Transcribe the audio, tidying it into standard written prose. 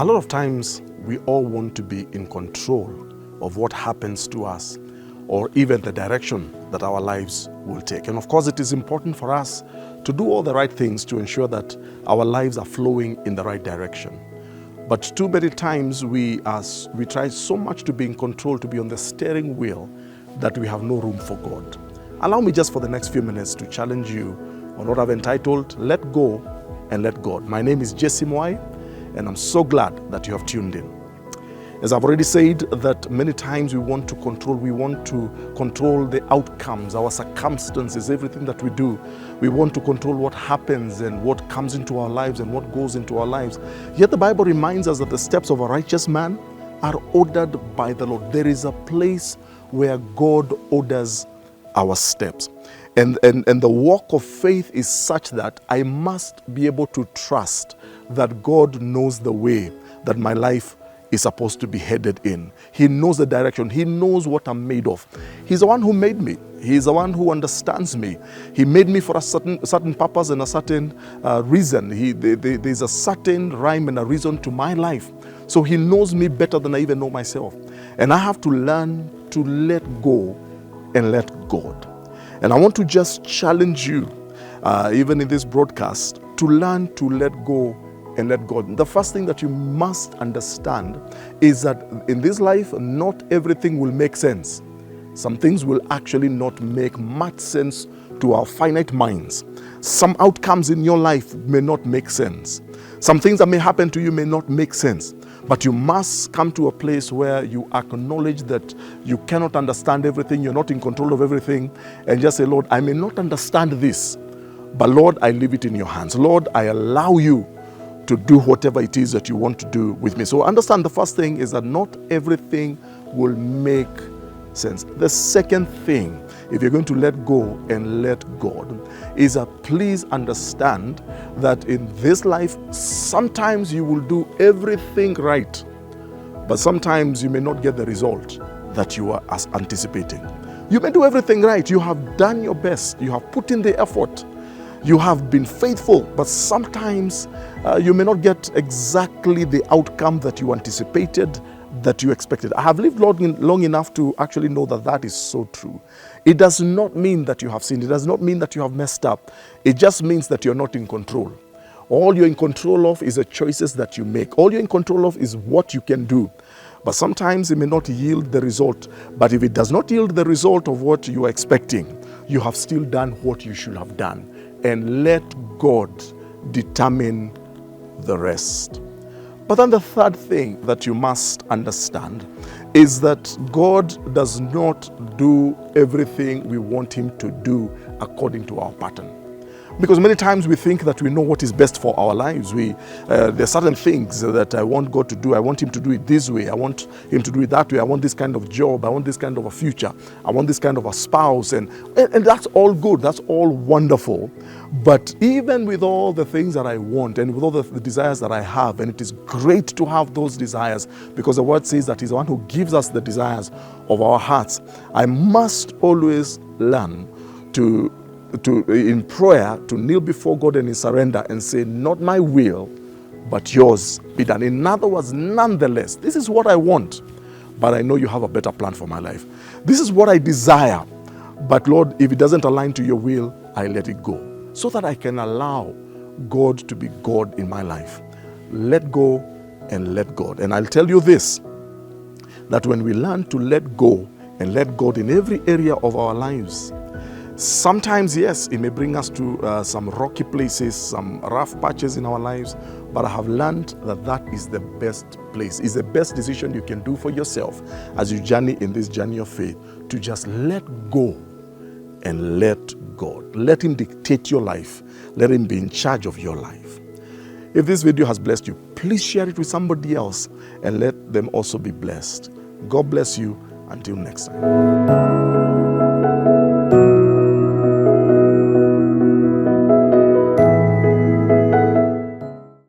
lot of times we all want to be in control of what happens to us or even the direction that our lives will take. And of course, it is important for us to do all the right things to ensure that our lives are flowing in the right direction. But too many times we try so much to be in control, to be on the steering wheel, that we have no room for God. Allow me just for the next few minutes to challenge you on what I've entitled, Let Go and Let God. My name is Mwai, and I'm so glad that you have tuned in. As I've already said, that many times we want to control the outcomes, our circumstances, everything that we do. We want to control what happens and what comes into our lives and what goes into our lives. Yet the Bible reminds us that the steps of a righteous man are ordered by the Lord. There is a place where God orders our steps. And the walk of faith is such that I must be able to trust that God knows the way that my life is supposed to be headed in. He knows the direction. He knows what I'm made of. He's the one who made me. He's the one who understands me. He made me for a certain purpose and a certain reason. There's a certain rhyme and a reason to my life. So He knows me better than I even know myself. And I have to learn to let go and let God. And I want to just challenge you, even in this broadcast, to learn to let go and let God. The first thing that you must understand is that in this life, not everything will make sense. Some things will actually not make much sense to our finite minds. Some outcomes in your life may not make sense. Some things that may happen to you may not make sense. But you must come to a place where you acknowledge that you cannot understand everything, you're not in control of everything, and just say, Lord, I may not understand this, but Lord, I leave it in your hands. Lord, I allow you to do whatever it is that you want to do with me. So understand, the first thing is that not everything will make sense. The second thing, if you're going to let go and let God, is that please understand that in this life, sometimes you will do everything right, but sometimes you may not get the result that you are anticipating. You may do everything right. You have done your best. You have put in the effort. You have been faithful, but sometimes you may not get exactly the outcome that you anticipated, that you expected. I have lived long enough to actually know that that is so true. It does not mean that you have sinned. It does not mean that you have messed up. It just means that you're not in control. All you're in control of is the choices that you make. All you're in control of is what you can do. But sometimes it may not yield the result. But if it does not yield the result of what you are expecting, you have still done what you should have done. And let God determine the rest. But then the third thing that you must understand is that God does not do everything we want Him to do according to our pattern. Because many times we think that we know what is best for our lives. There are certain things that I want God to do. I want Him to do it this way. I want Him to do it that way. I want this kind of job. I want this kind of a future. I want this kind of a spouse. And that's all good. That's all wonderful. But even with all the things that I want and with all the desires that I have, and it is great to have those desires because the Word says that He's the one who gives us the desires of our hearts, I must always learn to in prayer, to kneel before God and in surrender and say, not my will, but yours be done. In other words, nonetheless, this is what I want, but I know you have a better plan for my life. This is what I desire, but Lord, if it doesn't align to your will, I let it go, so that I can allow God to be God in my life. Let go and let God. And I'll tell you this, that when we learn to let go and let God in every area of our lives, sometimes, yes, it may bring us to some rocky places, some rough patches in our lives, but I have learned that that is the best place, is the best decision you can do for yourself as you journey in this journey of faith, to just let go and let God. Let Him dictate your life. Let Him be in charge of your life. If this video has blessed you, please share it with somebody else and let them also be blessed. God bless you. Until next time.